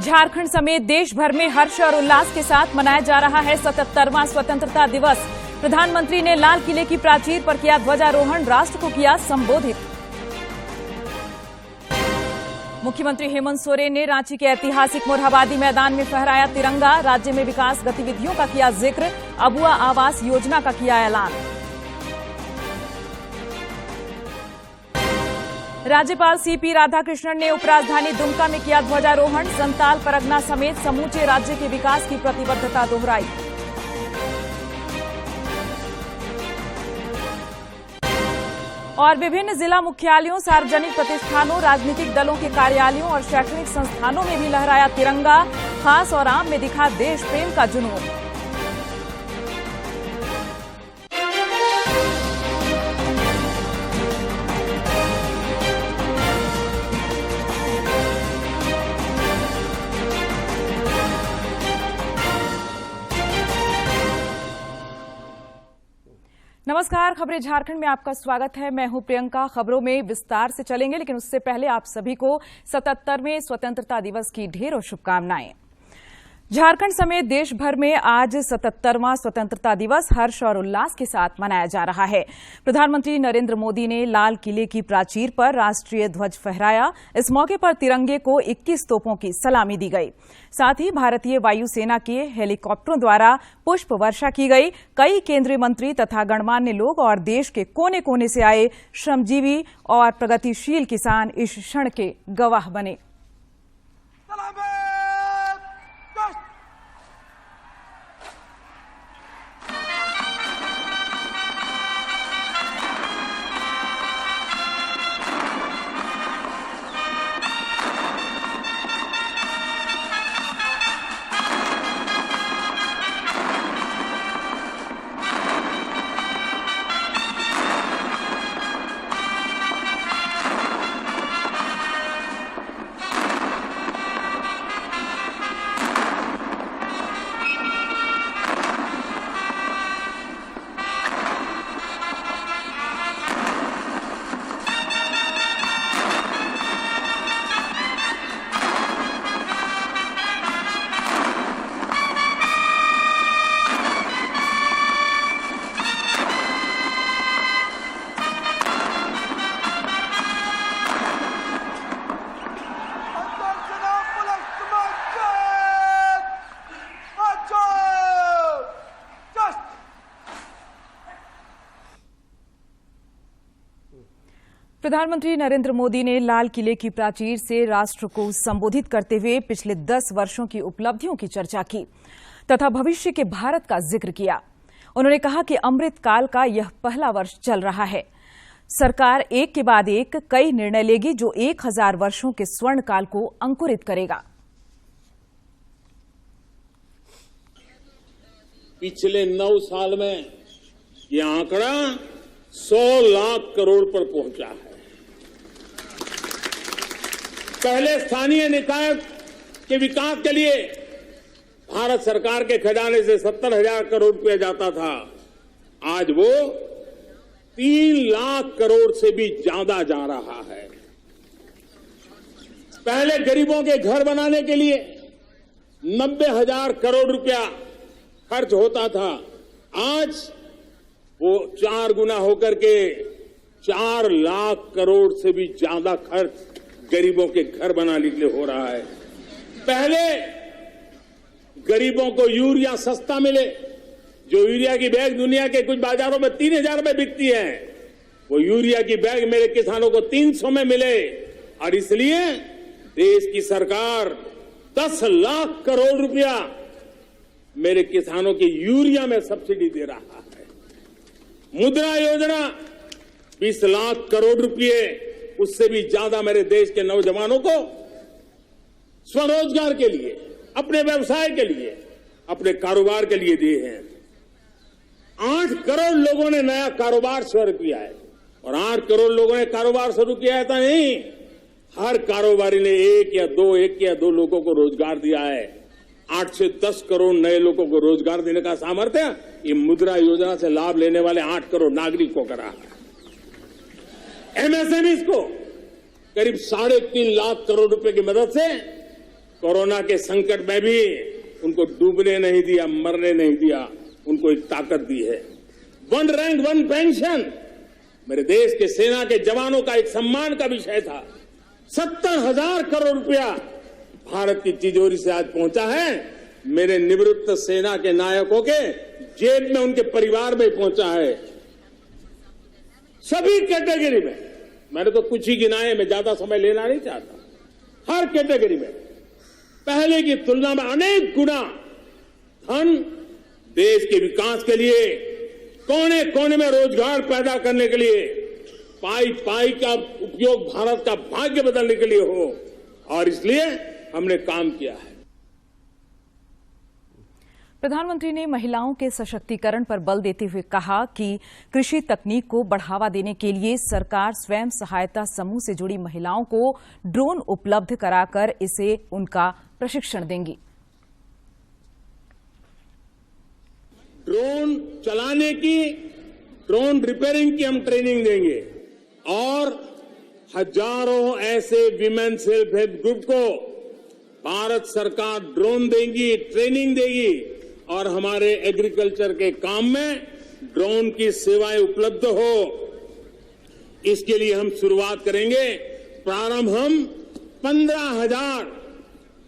झारखंड समेत देश भर में हर्ष और उल्लास के साथ मनाया जा रहा है 77वां स्वतंत्रता दिवस। प्रधानमंत्री ने लाल किले की प्राचीर पर किया ध्वजारोहण, राष्ट्र को किया संबोधित। मुख्यमंत्री हेमंत सोरेन ने रांची के ऐतिहासिक मोरहाबादी मैदान में फहराया तिरंगा, राज्य में विकास गतिविधियों का किया जिक्र, अबुआ आवास योजना का किया ऐलान। राज्यपाल सीपी राधाकृष्णन ने उपराजधानी दुमका में किया ध्वजारोहण, संताल परगना समेत समूचे राज्य के विकास की प्रतिबद्धता दोहराई। और विभिन्न जिला मुख्यालयों, सार्वजनिक प्रतिष्ठानों, राजनीतिक दलों के कार्यालयों और शैक्षणिक संस्थानों में भी लहराया तिरंगा, खास और आम में दिखा देश प्रेम का जुनून। नमस्कार, खबरें झारखंड में आपका स्वागत है। मैं हूं प्रियंका। खबरों में विस्तार से चलेंगे, लेकिन उससे पहले आप सभी को 77वें स्वतंत्रता दिवस की ढेरों शुभकामनाएं। झारखंड समेत देश भर में आज 77वां स्वतंत्रता दिवस हर्ष और उल्लास के साथ मनाया जा रहा है। प्रधानमंत्री नरेंद्र मोदी ने लाल किले की प्राचीर पर राष्ट्रीय ध्वज फहराया। इस मौके पर तिरंगे को 21 तोपों की सलामी दी गई। साथ ही भारतीय वायुसेना के हेलीकॉप्टरों द्वारा पुष्प वर्षा की गई। कई केंद्रीय मंत्री तथा गणमान्य लोग और देश के कोने कोने से आए श्रमजीवी और प्रगतिशील किसान इस क्षण के गवाह बने। प्रधानमंत्री नरेंद्र मोदी ने लाल किले की प्राचीर से राष्ट्र को संबोधित करते हुए पिछले 10 वर्षों की उपलब्धियों की चर्चा की तथा भविष्य के भारत का जिक्र किया। उन्होंने कहा कि अमृत काल का यह पहला वर्ष चल रहा है। सरकार एक के बाद एक कई निर्णय लेगी जो 1000 वर्षों के स्वर्ण काल को अंकुरित करेगा। पिछले 9 साल में यह आंकड़ा 100 लाख करोड़ पर पहुंचा है। पहले स्थानीय निकाय के विकास के लिए भारत सरकार के खजाने से 70,000 करोड़ रुपया जाता था। आज वो 3 लाख करोड़ से भी ज्यादा जा रहा है। पहले गरीबों के घर बनाने के लिए 90,000 करोड़ रुपया खर्च होता था। आज वो 4 गुना होकर के 4 लाख करोड़ से भी ज्यादा खर्च गरीबों के घर बनाने के लिए हो रहा है। पहले गरीबों को यूरिया सस्ता मिले, जो यूरिया की बैग दुनिया के कुछ बाजारों में 3,000 में बिकती है, वो यूरिया की बैग मेरे किसानों को 300 में मिले। और इसलिए देश की सरकार 10 लाख करोड़ रुपया मेरे किसानों की यूरिया में सब्सिडी दे रहा है। मुद्रा योजना 20 लाख करोड़ रुपए, उससे भी ज्यादा मेरे देश के नौजवानों को स्वरोजगार के लिए, अपने व्यवसाय के लिए, अपने कारोबार के लिए दिए हैं। 8 करोड़ लोगों ने नया कारोबार शुरू किया है। और 8 करोड़ लोगों ने कारोबार शुरू किया है तो नहीं, हर कारोबारी ने 1 या 2 लोगों को रोजगार दिया है। 8 से 10 करोड़ नए लोगों को रोजगार देने का सामर्थ्य ये मुद्रा योजना से लाभ लेने वाले 8 करोड़ नागरिक को करा है। एमएसएमई को करीब 3.5 लाख करोड़ रुपए की मदद से कोरोना के संकट में भी उनको डूबने नहीं दिया, मरने नहीं दिया, उनको एक ताकत दी है। 1 रैंक 1 पेंशन मेरे देश के सेना के जवानों का एक सम्मान का विषय था। 70,000 करोड़ रुपया भारत की तिजोरी से आज पहुंचा है, मेरे निवृत्त सेना के नायकों के जेब में, उनके परिवार में पहुंचा है। सभी कैटेगरी में, मैंने तो कुछ ही गिनाए, मैं ज्यादा समय लेना नहीं चाहता। हर कैटेगरी में पहले की तुलना में अनेक गुना धन देश के विकास के लिए, कोने कोने में रोजगार पैदा करने के लिए, पाई पाई का उपयोग भारत का भाग्य बदलने के लिए हो, और इसलिए हमने काम किया है। प्रधानमंत्री ने महिलाओं के सशक्तिकरण पर बल देते हुए कहा कि कृषि तकनीक को बढ़ावा देने के लिए सरकार स्वयं सहायता समूह से जुड़ी महिलाओं को ड्रोन उपलब्ध कराकर इसे उनका प्रशिक्षण देंगी। ड्रोन चलाने की, ड्रोन रिपेयरिंग की हम ट्रेनिंग देंगे, और हजारों ऐसे विमेन सेल्फ हेल्प ग्रुप को भारत सरकार ड्रोन देगी, ट्रेनिंग देगी, और हमारे एग्रीकल्चर के काम में ड्रोन की सेवाएं उपलब्ध हो। इसके लिए हम शुरुआत करेंगे। प्रारंभ हम 15,000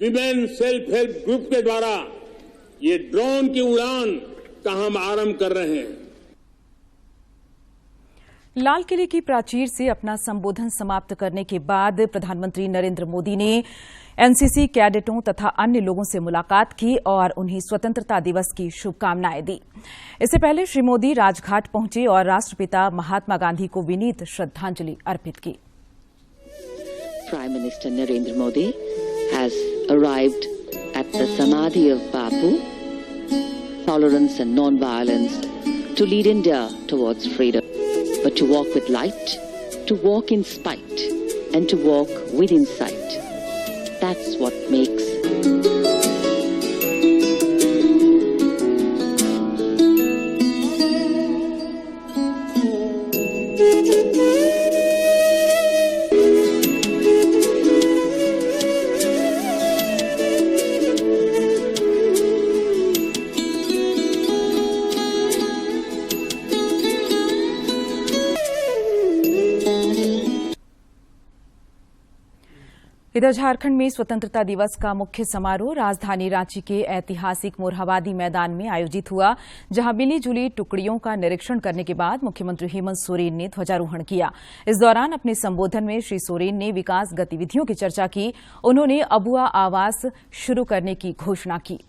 विमेन सेल्फ हेल्प ग्रुप के द्वारा ये ड्रोन की उड़ान का हम आरंभ कर रहे हैं। लाल किले की प्राचीर से अपना संबोधन समाप्त करने के बाद प्रधानमंत्री नरेंद्र मोदी ने एनसीसी कैडेटों तथा अन्य लोगों से मुलाकात की और उन्हें स्वतंत्रता दिवस की शुभकामनाएं दी। इससे पहले श्री मोदी राजघाट पहुंचे और राष्ट्रपिता महात्मा गांधी को विनीत श्रद्धांजलि अर्पित की। Prime Minister Narendra Modi has arrived at the Samadhi of Bapu, tolerance and non-violence, to lead India towards freedom, but to walk with light, to walk in spite, and to walk with insight. That's what makes इधर झारखंड में स्वतंत्रता दिवस का मुख्य समारोह राजधानी रांची के ऐतिहासिक मोरहाबादी मैदान में आयोजित हुआ, जहां मिली जुली टुकड़ियों का निरीक्षण करने के बाद मुख्यमंत्री हेमंत सोरेन ने ध्वजारोहण किया। इस दौरान अपने संबोधन में श्री सोरेन ने विकास गतिविधियों की चर्चा की। उन्होंने अबुआ आवास शुरू करने की घोषणा की।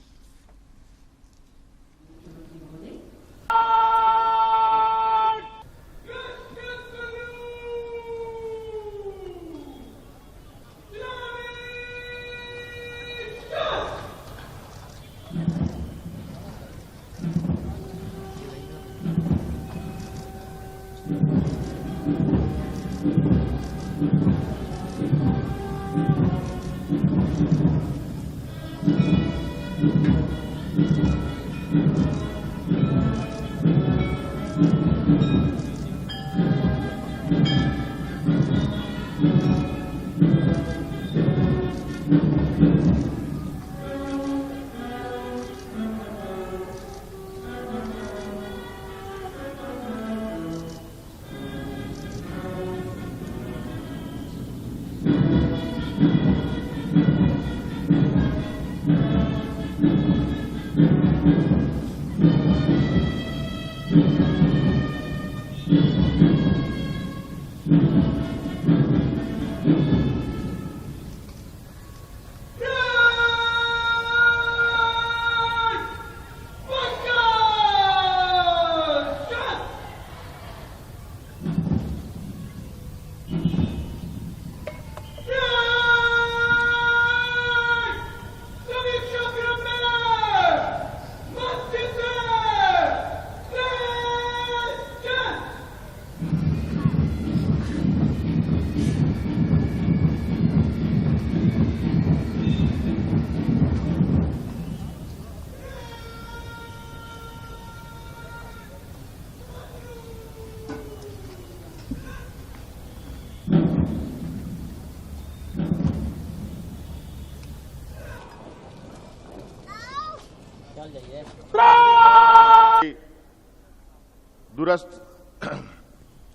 दूरस्थ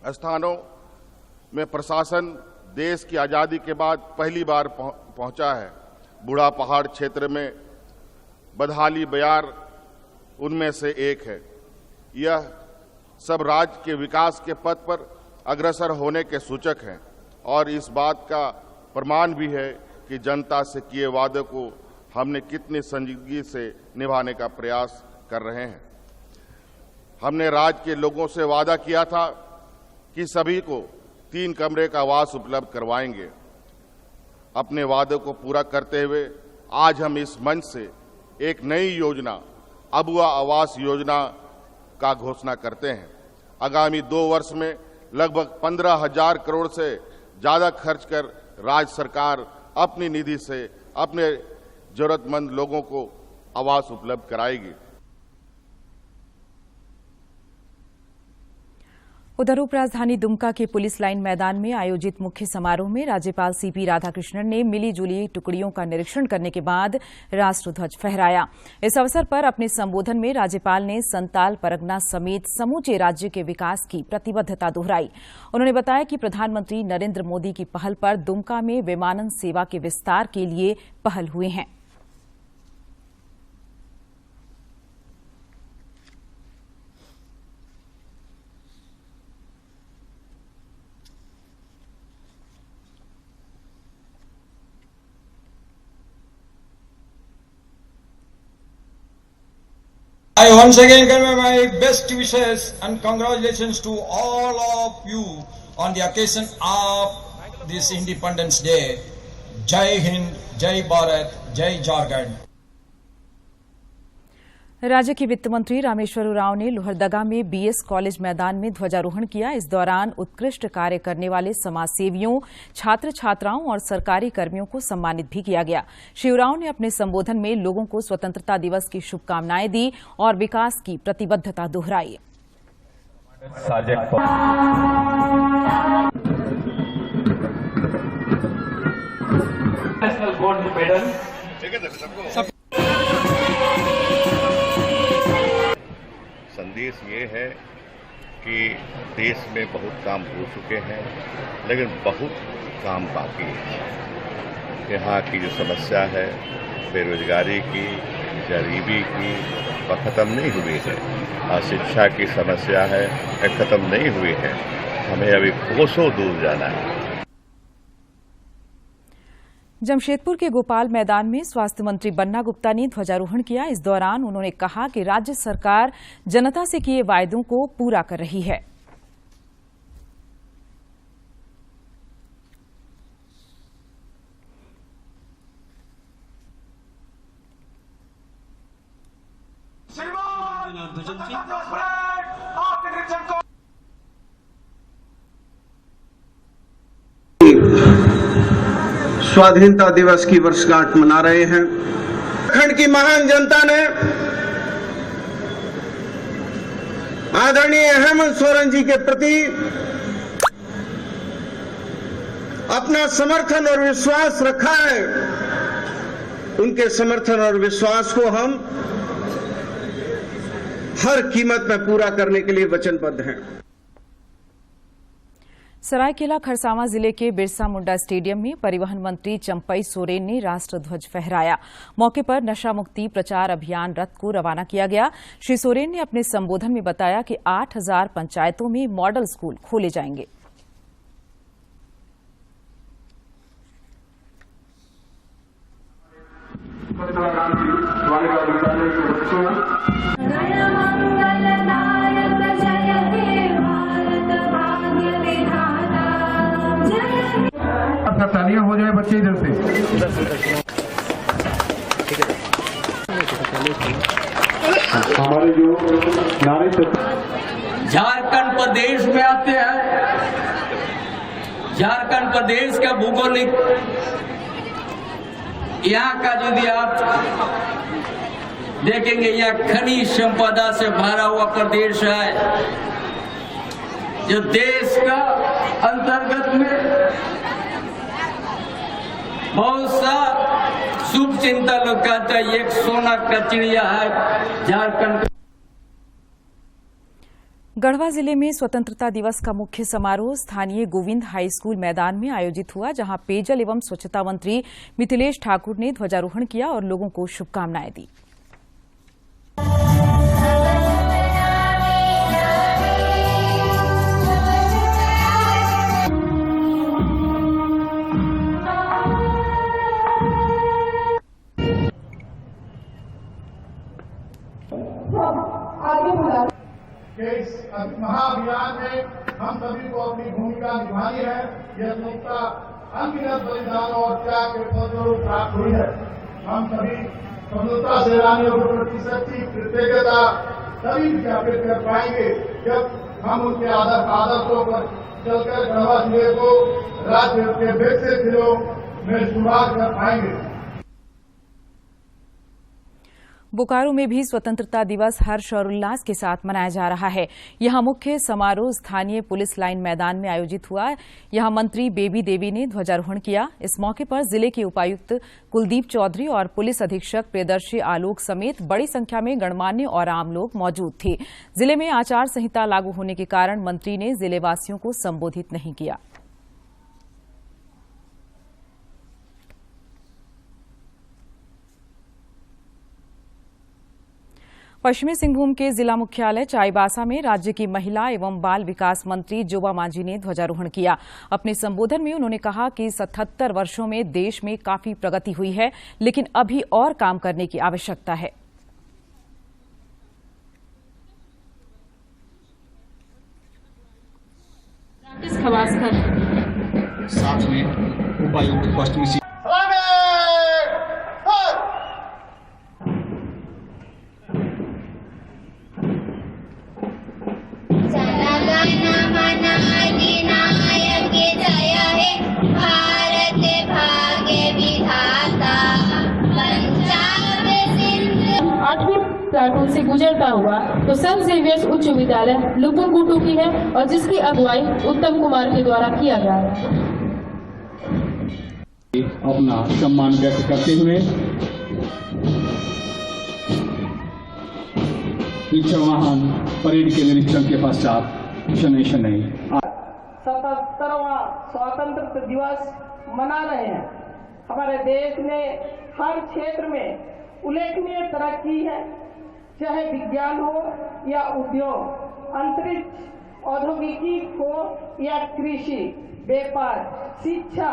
स्थानों में प्रशासन देश की आजादी के बाद पहली बार पहुंचा है। बूढ़ा पहाड़ क्षेत्र में बदहाली बयार उनमें से एक है। यह सब राज्य के विकास के पथ पर अग्रसर होने के सूचक हैं और इस बात का प्रमाण भी है कि जनता से किए वादे को हमने कितनी संजीदगी से निभाने का प्रयास कर रहे हैं। हमने राज्य के लोगों से वादा किया था कि सभी को 3 कमरे का आवास उपलब्ध करवाएंगे। अपने वादे को पूरा करते हुए आज हम इस मंच से एक नई योजना अबुआ आवास योजना का घोषणा करते हैं। आगामी 2 वर्ष में लगभग 15,000 करोड़ से ज्यादा खर्च कर राज्य सरकार अपनी निधि से अपने जरूरतमंद लोगों को आवास उपलब्ध कराएगी। उधर उप राजधानी दुमका के पुलिस लाइन मैदान में आयोजित मुख्य समारोह में राज्यपाल सीपी राधाकृष्णन ने मिली जुली टुकड़ियों का निरीक्षण करने के बाद राष्ट्रध्वज फहराया। इस अवसर पर अपने संबोधन में राज्यपाल ने संताल परगना समेत समूचे राज्य के विकास की प्रतिबद्धता दोहराई। उन्होंने बताया कि प्रधानमंत्री नरेंद्र मोदी की पहल पर दुमका में विमानन सेवा के विस्तार के लिए पहल हुए हैं। I once again convey my best wishes and congratulations to all of you on the occasion of this Independence Day. Jai Hind, Jai Bharat, Jai Jharkhand. राज्य के वित्त मंत्री रामेश्वर उरांव ने लोहरदगा में बीएस कॉलेज मैदान में ध्वजारोहण किया। इस दौरान उत्कृष्ट कार्य करने वाले समाजसेवियों, छात्र छात्राओं और सरकारी कर्मियों को सम्मानित भी किया गया। श्री उरांव ने अपने संबोधन में लोगों को स्वतंत्रता दिवस की शुभकामनाएं दी और विकास की प्रतिबद्धता दोहराई। संदेश ये है कि देश में बहुत काम हो चुके हैं, लेकिन बहुत काम बाकी है। यहाँ की जो समस्या है बेरोजगारी की, गरीबी की, वह खत्म नहीं हुई है। अशिक्षा की समस्या है, वह खत्म नहीं हुई है। हमें अभी कोसों दूर जाना है। जमशेदपुर के गोपाल मैदान में स्वास्थ्य मंत्री बन्ना गुप्ता ने ध्वजारोहण किया। इस दौरान उन्होंने कहा कि राज्य सरकार जनता से किए वायदों को पूरा कर रही है। स्वाधीनता दिवस की वर्षगांठ मना रहे हैं। उत्तराखंड की महान जनता ने आदरणीय हेमंत सोरेन जी के प्रति अपना समर्थन और विश्वास रखा है। उनके समर्थन और विश्वास को हम हर कीमत में पूरा करने के लिए वचनबद्ध हैं। सरायकेला खरसावां जिले के बिरसा मुंडा स्टेडियम में परिवहन मंत्री चंपई सोरेन ने राष्ट्रध्वज फहराया। मौके पर नशा मुक्ति प्रचार अभियान रथ को रवाना किया गया। श्री सोरेन ने अपने संबोधन में बताया कि 8,000 पंचायतों में मॉडल स्कूल खोले जाएंगे। तालियां हो जाए बच्चे इधर से। हमारे जो नारे झारखंड प्रदेश में आते हैं। झारखंड प्रदेश का भौगोलिक यहाँ का यदि आप देखेंगे, यह खनिज संपदा से भरा हुआ प्रदेश है, जो देश का अंतर्गत में बहुत सा शुभ चिंतन लोग कहते हैं एक सोना का चिड़िया है झारखंड। गढ़वा जिले में स्वतंत्रता दिवस का मुख्य समारोह स्थानीय गोविंद हाई स्कूल मैदान में आयोजित हुआ, जहां पेयजल एवं स्वच्छता मंत्री मिथिलेश ठाकुर ने ध्वजारोहण किया और लोगों को शुभकामनाएं दी। इस महाअभियान में हम सभी को अपनी भूमिका निभानी है। यह स्वतंत्रता अनगिनत बलिदानों और त्याग के फलस्वरूप प्राप्त हुई है। हम सभी स्वतंत्रता सेनानियों के प्रति सच्ची कृतज्ञता तभी विज्ञापित कर पाएंगे जब हम उनके आदर्शों पर चलकर गढ़वा जिले को राज्य के विकसित जिलों में शुमार कर पाएंगे। बोकारो में भी स्वतंत्रता दिवस हर्ष और उल्लास के साथ मनाया जा रहा है। यहां मुख्य समारोह स्थानीय पुलिस लाइन मैदान में आयोजित हुआ। यहां मंत्री बेबी देवी ने ध्वजारोहण किया। इस मौके पर जिले के उपायुक्त कुलदीप चौधरी और पुलिस अधीक्षक प्रियदर्शी आलोक समेत बड़ी संख्या में गणमान्य और आम लोग मौजूद थे। जिले में आचार संहिता लागू होने के कारण मंत्री ने जिलेवासियों को संबोधित नहीं किया। पश्चिमी सिंहभूम के जिला मुख्यालय चाईबासा में राज्य की महिला एवं बाल विकास मंत्री जोबा मांझी ने ध्वजारोहण किया। अपने संबोधन में उन्होंने कहा कि 77 वर्षों में देश में काफी प्रगति हुई है, लेकिन अभी और काम करने की आवश्यकता है। साथ में उपायुक्त पश्चिमी प्लाटून से गुजरता हुआ तो सेंट जेवियर्स उच्च विद्यालय लुपुनगुटू की है और जिसकी अगुवाई उत्तम कुमार के द्वारा किया गया है। अपना सम्मान व्यक्त करते हुए वाहन परेड के निरीक्षण के पश्चात शनैशनै 77वां स्वतंत्रता दिवस मना रहे हैं। हमारे देश में हर क्षेत्र में उल्लेखनीय तरक्की है, चाहे विज्ञान हो या उद्योग, अंतरिक्ष, औद्योगिकी हो या कृषि, व्यापार, शिक्षा,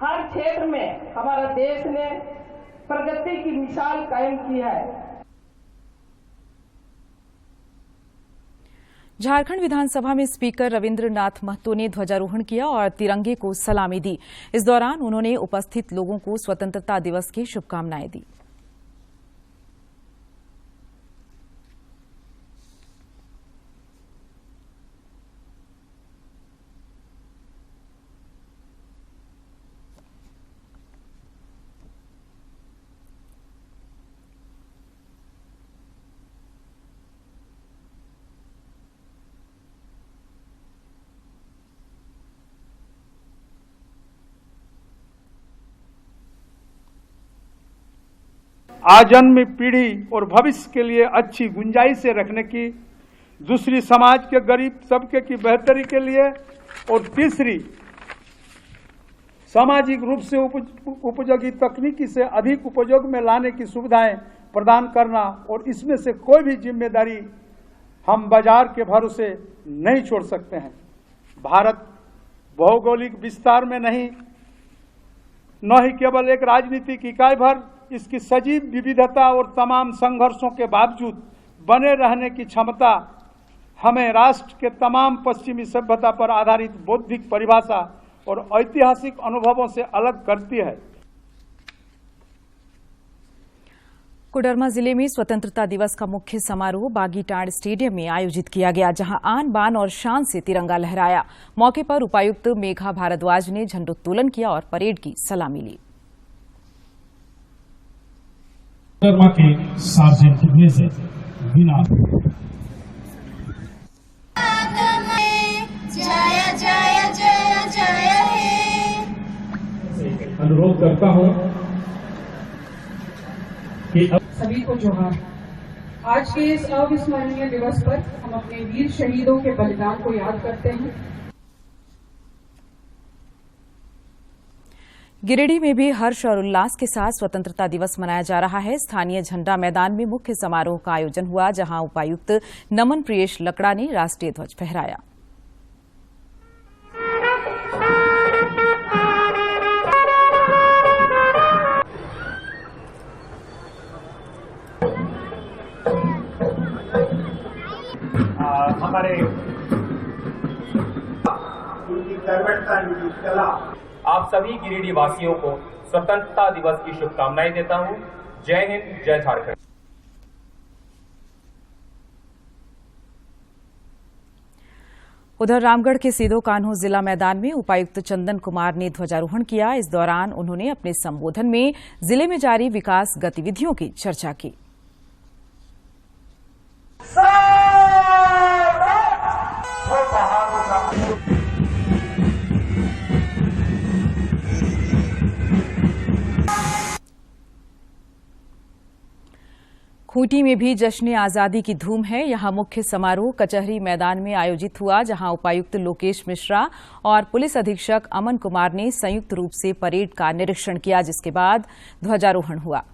हर क्षेत्र में हमारा देश ने प्रगति की मिसाल कायम की है। झारखंड विधानसभा में स्पीकर रविंद्र नाथ महतो ने ध्वजारोहण किया और तिरंगे को सलामी दी। इस दौरान उन्होंने उपस्थित लोगों को स्वतंत्रता दिवस की शुभकामनाएं दी। आजन्म पीढ़ी और भविष्य के लिए अच्छी गुंजाइश रखने की, दूसरी समाज के गरीब तबके की बेहतरी के लिए, और तीसरी सामाजिक रूप से उपयोगी तकनीकी से अधिक उपयोग में लाने की सुविधाएं प्रदान करना, और इसमें से कोई भी जिम्मेदारी हम बाजार के भरोसे नहीं छोड़ सकते हैं। भारत भौगोलिक विस्तार में नहीं, न ही केवल एक राजनीतिक इकाई भर, इसकी सजीव विविधता और तमाम संघर्षों के बावजूद बने रहने की क्षमता हमें राष्ट्र के तमाम पश्चिमी सभ्यता पर आधारित बौद्धिक परिभाषा और ऐतिहासिक अनुभवों से अलग करती है। कोडरमा जिले में स्वतंत्रता दिवस का मुख्य समारोह बागीटांड स्टेडियम में आयोजित किया गया, जहां आन बान और शान से तिरंगा लहराया। मौके पर उपायुक्त मेघा भारद्वाज ने झंडोत्तोलन किया और परेड की सलामी ली। कोडरमा के सार्जेंट मेजर बिना जय जय जय जय अनुरोध करता हूं सभी को जोहार। आज के इस अविस्मरणीय दिवस पर हम अपने वीर शहीदों के बलिदान को याद करते हैं। गिरिडीह में भी हर्ष और उल्लास के साथ स्वतंत्रता दिवस मनाया जा रहा है। स्थानीय झंडा मैदान में मुख्य समारोह का आयोजन हुआ, जहां उपायुक्त नमन प्रियेश लकड़ा ने राष्ट्रीय ध्वज फहराया। हमारे उनकी कर्मठता, उनकी कला, आप सभी गिरिडीह वासियों को स्वतंत्रता दिवस की शुभकामनाएं देता हूं। जय हिंद, जय झारखंड। उधर रामगढ़ के सीधो कान्हू जिला मैदान में उपायुक्त चंदन कुमार ने ध्वजारोहण किया। इस दौरान उन्होंने अपने संबोधन में जिले में जारी विकास गतिविधियों की चर्चा की। खूंटी में भी जश्न आजादी की धूम है। यहां मुख्य समारोह कचहरी मैदान में आयोजित हुआ, जहां उपायुक्त लोकेश मिश्रा और पुलिस अधीक्षक अमन कुमार ने संयुक्त रूप से परेड का निरीक्षण किया, जिसके बाद ध्वजारोहण हुआ।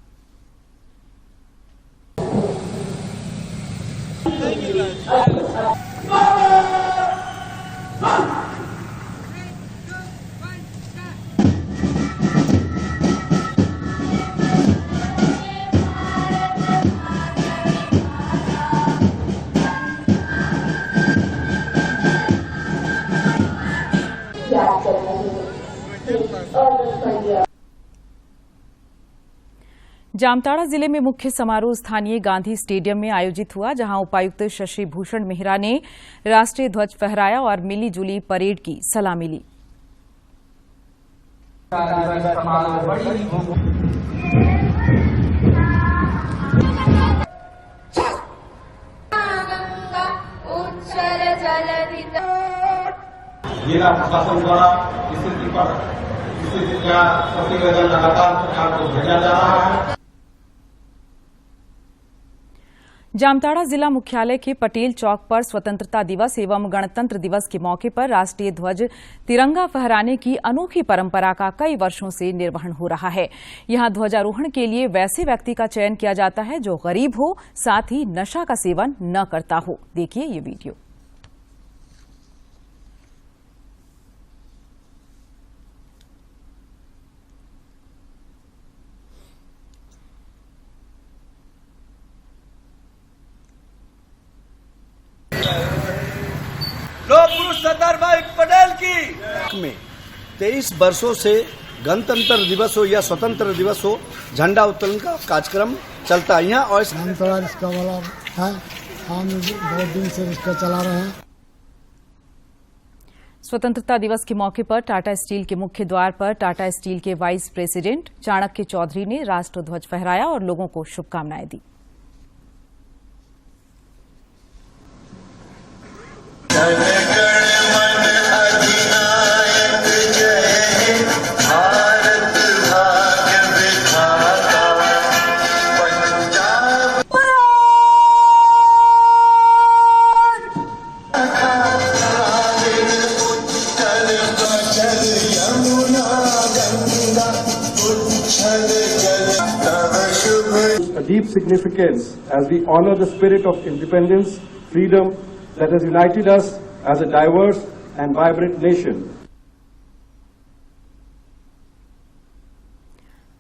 जामताड़ा जिले में मुख्य समारोह स्थानीय गांधी स्टेडियम में आयोजित हुआ, जहां उपायुक्त शशि भूषण मेहरा ने राष्ट्रीय ध्वज फहराया और मिली जुली परेड की सलामी ली। जिला प्रशासन द्वारा स्थिति का प्रतिवेदन लगातार सरकार को भेजा जा रहा है। जामताड़ा जिला मुख्यालय के पटेल चौक पर स्वतंत्रता दिवस एवं गणतंत्र दिवस के मौके पर राष्ट्रीय ध्वज तिरंगा फहराने की अनोखी परंपरा का कई वर्षों से निर्वहन हो रहा है। यहां ध्वजारोहण के लिए वैसे व्यक्ति का चयन किया जाता है जो गरीब हो, साथ ही नशा का सेवन न करता हो। देखिए ये वीडियो। सरदार भाई पटेल की में 23 वर्षों से गणतंत्र दिवस हो या स्वतंत्र दिवस हो, झंडा उत्तोलन का कार्यक्रम चलता है यहाँ। और थोड़ा इसका वाला है, हम बहुत दिन से इसका चला रहे हैं। स्वतंत्रता दिवस के मौके पर टाटा स्टील के मुख्य द्वार पर टाटा स्टील के वाइस प्रेसिडेंट चाणक्य चौधरी ने राष्ट्र ध्वज फहराया और लोगों को शुभकामनाएं दी। A deep significance as we honor the spirit of independence, freedom that has united us as a diverse and vibrant nation.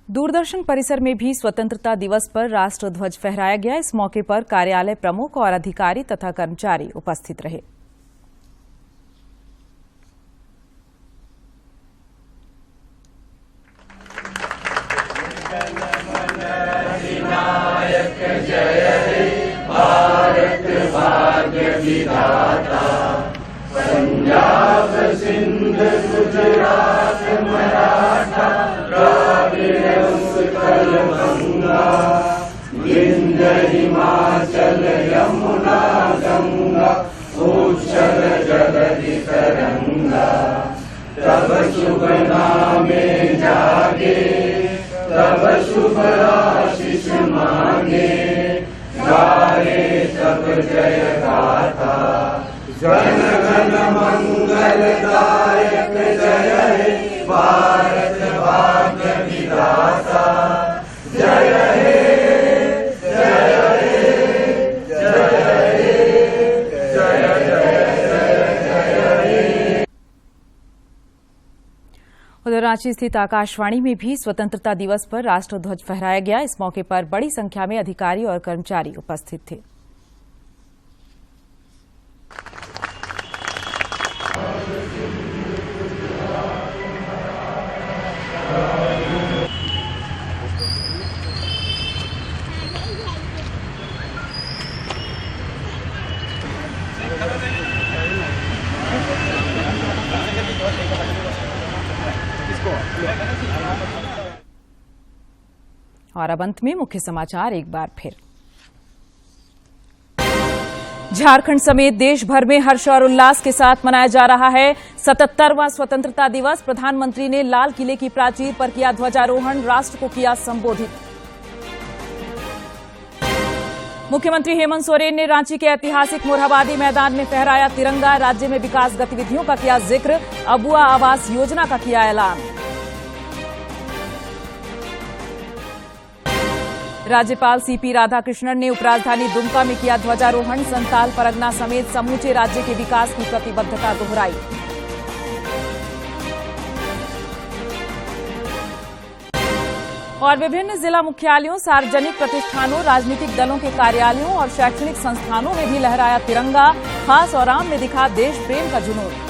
Doordarshan परिसर में भी स्वतंत्रता दिवस पर राष्ट्र ध्वज फहराया गया। इस मौके पर कार्यालय प्रमुख और अधिकारी तथा कर्मचारी उपस्थित रहे। पंजाब सिंध गुजरात मराठा द्राविड़ उत्कल गंगा विंध्य हिमाचल यमुना गंगा उच्छल जगति तरंगा तब शुभ नामे जागे तब शुभ आशीष मांगे जय गाथा जन गण मंगलदायक जय हे भारत भाग्य विधाता जय हे जय हे जय हे जय जय उधर रांची स्थित आकाशवाणी में भी स्वतंत्रता दिवस पर राष्ट्रध्वज फहराया गया। इस मौके पर बड़ी संख्या में अधिकारी और कर्मचारी उपस्थित थे। और अब अंत में मुख्य समाचार एक बार फिर। झारखंड समेत देश भर में हर्ष और उल्लास के साथ मनाया जा रहा है 77वां स्वतंत्रता दिवस। प्रधानमंत्री ने लाल किले की प्राचीर पर किया ध्वजारोहण, राष्ट्र को किया संबोधित। मुख्यमंत्री हेमंत सोरेन ने रांची के ऐतिहासिक मोरहाबादी मैदान में फहराया तिरंगा, राज्य में विकास गतिविधियों का किया जिक्र, अबुआ आवास योजना का किया ऐलान। राज्यपाल सीपी राधाकृष्णन ने उपराजधानी दुमका में किया ध्वजारोहण, संताल परगना समेत समूचे राज्य के विकास की प्रतिबद्धता दोहराई। और विभिन्न जिला मुख्यालयों, सार्वजनिक प्रतिष्ठानों, राजनीतिक दलों के कार्यालयों और शैक्षणिक संस्थानों में भी लहराया तिरंगा। खास और आम में दिखा देश प्रेम का जुनून।